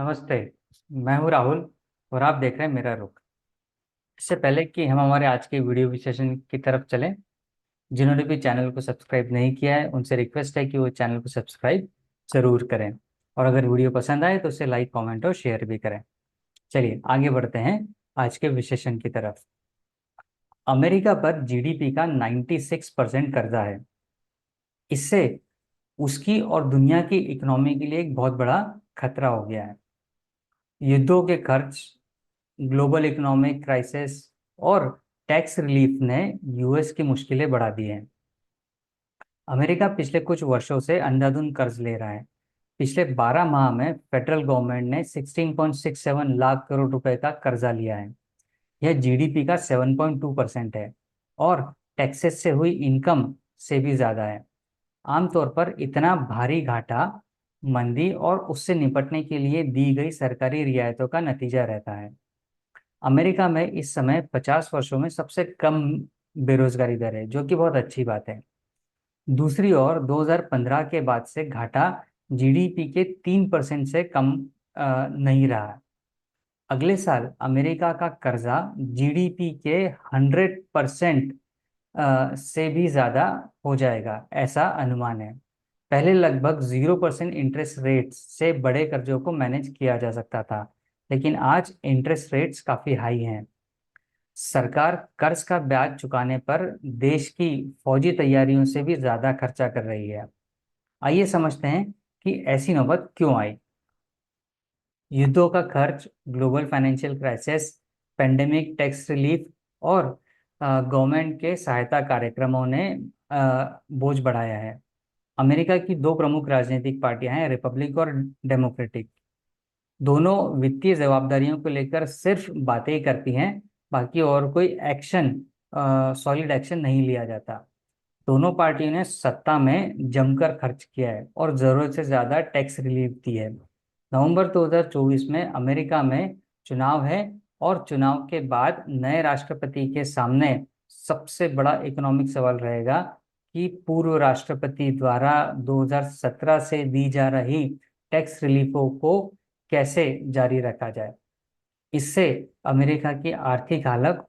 नमस्ते। मैं हूँ राहुल और आप देख रहे हैं मेरा रुख। इससे पहले कि हम हमारे आज के वीडियो विश्लेषण की तरफ चलें, जिन्होंने भी चैनल को सब्सक्राइब नहीं किया है उनसे रिक्वेस्ट है कि वो चैनल को सब्सक्राइब जरूर करें, और अगर वीडियो पसंद आए तो उसे लाइक, कमेंट और शेयर भी करें। चलिए आगे बढ़ते हैं आज के विश्लेषण की तरफ। अमेरिका पर जीडीपी का 96% कर्जा है। इससे उसकी और दुनिया की इकोनॉमी के लिए एक बहुत बड़ा खतरा हो गया है। युद्धों के खर्च, ग्लोबल इकोनॉमिक क्राइसिस और टैक्स रिलीफ ने यूएस की मुश्किलें बढ़ा दी हैं। अमेरिका पिछले कुछ वर्षों से अंधाधुंध कर्ज ले रहा है। पिछले 12 माह में फेडरल गवर्नमेंट ने 16.67 लाख करोड़ रुपए का कर्जा लिया है। यह जीडीपी का 7.2% है और टैक्सेस से हुई इनकम से भी ज्यादा है। आमतौर पर इतना भारी घाटा मंदी और उससे निपटने के लिए दी गई सरकारी रियायतों का नतीजा रहता है। अमेरिका में इस समय 50 वर्षों में सबसे कम बेरोजगारी दर है, जो कि बहुत अच्छी बात है। दूसरी ओर 2015 के बाद से घाटा जीडीपी के 3% से कम नहीं रहा। अगले साल अमेरिका का कर्जा जीडीपी के 100% से भी ज्यादा हो जाएगा, ऐसा अनुमान है। पहले लगभग 0% इंटरेस्ट रेट से बड़े कर्जों को मैनेज किया जा सकता था, लेकिन आज इंटरेस्ट रेट्स काफी हाई हैं। सरकार कर्ज का ब्याज चुकाने पर देश की फौजी तैयारियों से भी ज्यादा खर्चा कर रही है। आइए समझते हैं कि ऐसी नौबत क्यों आई। युद्धों का खर्च, global financial crisis, pandemic, tax relief और गवर्नमेंट के सहायता कार्यक्रमों ने बोझ बढ़ाया है। अमेरिका की दो प्रमुख राजनीतिक पार्टियां हैं, रिपब्लिक और डेमोक्रेटिक। दोनों वित्तीय जवाबदारियों को लेकर सिर्फ बातें ही करती हैं, बाकी और कोई एक्शन, सॉलिड एक्शन नहीं लिया जाता। दोनों पार्टियों ने सत्ता में जमकर खर्च किया है और जरूरत से ज्यादा टैक्स रिलीफ दी है। नवंबर 2024 में अमेरिका में चुनाव है और चुनाव के बाद नए राष्ट्रपति के सामने सबसे बड़ा इकोनॉमिक सवाल रहेगा कि पूर्व राष्ट्रपति द्वारा 2017 से दी जा रही टैक्स रिलीफों को कैसे जारी रखा जाए। इससे अमेरिका की आर्थिक हालत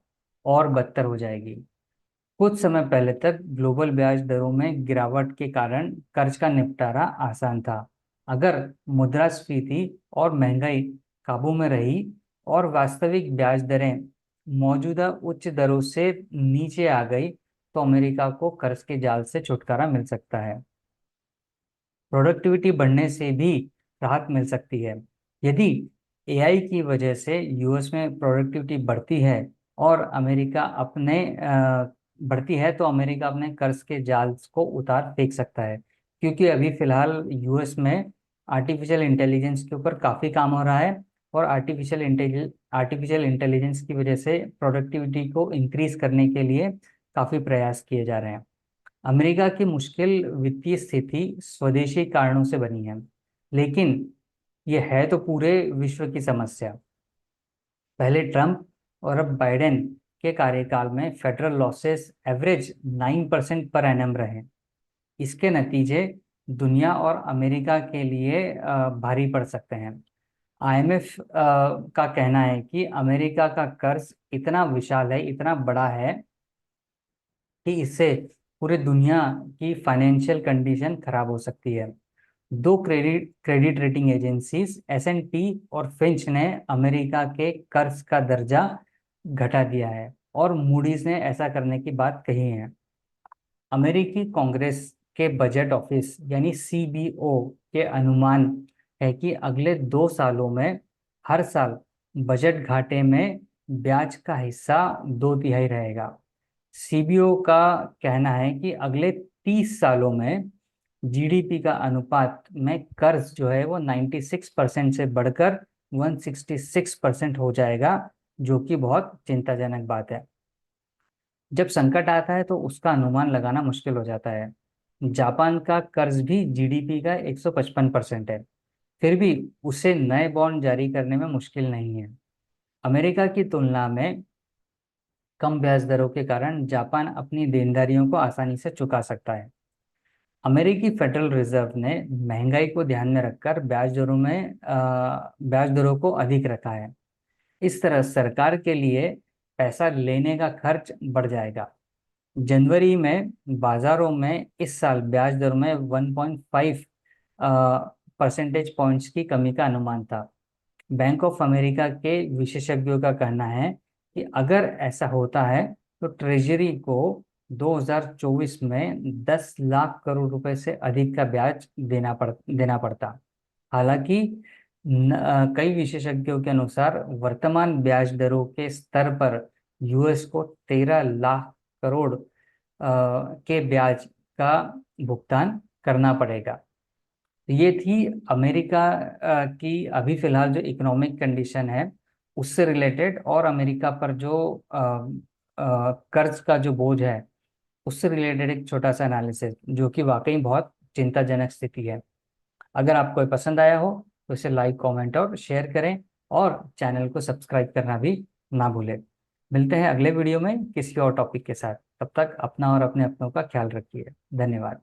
और बदतर हो जाएगी। कुछ समय पहले तक ग्लोबल ब्याज दरों में गिरावट के कारण कर्ज का निपटारा आसान था। अगर मुद्रास्फीति और महंगाई काबू में रही और वास्तविक ब्याज दरें मौजूदा उच्च दरों से नीचे आ गई, तो अमेरिका को कर्ज के जाल से छुटकारा मिल सकता है। प्रोडक्टिविटी बढ़ने से भी राहत मिल सकती है। यदि एआई की वजह से यूएस में प्रोडक्टिविटी बढ़ती है और अमेरिका अपने बढ़ती है, तो अमेरिका अपने कर्ज के जाल को उतार फेंक सकता है, क्योंकि अभी फिलहाल यूएस में आर्टिफिशियल इंटेलिजेंस के ऊपर काफ़ी काम हो रहा है और आर्टिफिशियल इंटेलिजेंस की वजह से प्रोडक्टिविटी को इंक्रीज करने के लिए काफ़ी प्रयास किए जा रहे हैं। अमेरिका की मुश्किल वित्तीय स्थिति स्वदेशी कारणों से बनी है, लेकिन यह है तो पूरे विश्व की समस्या। पहले ट्रंप और अब बाइडेन के कार्यकाल में federal losses average 9% per annum रहे। इसके नतीजे दुनिया और अमेरिका के लिए भारी पड़ सकते हैं। आईएमएफ का कहना है कि अमेरिका का कर्ज इतना विशाल है, इतना बड़ा है कि इससे पूरे दुनिया की फाइनेंशियल कंडीशन खराब हो सकती है। दो क्रेडिट रेटिंग एजेंसीज एस&पी और फिंच ने अमेरिका के कर्ज का दर्जा घटा दिया है और मूडीज ने ऐसा करने की बात कही है। अमेरिकी कांग्रेस के बजट ऑफिस यानी सीबीओ के अनुमान है कि अगले 2 सालों में हर साल बजट घाटे में ब्याज का हिस्सा 2/3 रहेगा। सीबीओ का कहना है कि अगले 30 सालों में जीडीपी का अनुपात में कर्ज जो है वो 96% से बढ़कर 166% हो जाएगा, जो कि बहुत चिंताजनक बात है। जब संकट आता है तो उसका अनुमान लगाना मुश्किल हो जाता है। जापान का कर्ज भी जीडीपी का 155% है, फिर भी उसे नए बॉन्ड जारी करने में मुश्किल नहीं है। अमेरिका की तुलना में कम ब्याज दरों के कारण जापान अपनी देनदारियों को आसानी से चुका सकता है। अमेरिकी फेडरल रिजर्व ने महंगाई को ध्यान में रखकर ब्याज दरों को अधिक रखा है। इस तरह सरकार के लिए पैसा लेने का खर्च बढ़ जाएगा। जनवरी में बाजारों में इस साल ब्याज दर में 1.5 परसेंटेज पॉइंट्स की कमी का अनुमान था। बैंक ऑफ अमेरिका के विशेषज्ञों का कहना है कि अगर ऐसा होता है तो ट्रेजरी को 2024 में 10 लाख करोड़ रुपए से अधिक का ब्याज देना पड़ता। हालांकि कई विशेषज्ञों के अनुसार वर्तमान ब्याज दरों के स्तर पर यूएस को 13 लाख करोड़ के ब्याज का भुगतान करना पड़ेगा। ये थी अमेरिका की अभी फिलहाल जो इकोनॉमिक कंडीशन है उससे रिलेटेड, और अमेरिका पर जो कर्ज का जो बोझ है उससे रिलेटेड एक छोटा सा एनालिसिस, जो कि वाकई बहुत चिंताजनक स्थिति है। अगर आपको ये पसंद आया हो तो इसे लाइक, कमेंट और शेयर करें, और चैनल को सब्सक्राइब करना भी ना भूलें। मिलते हैं अगले वीडियो में किसी और टॉपिक के साथ। तब तक अपना और अपने अपनों का ख्याल रखिए। धन्यवाद।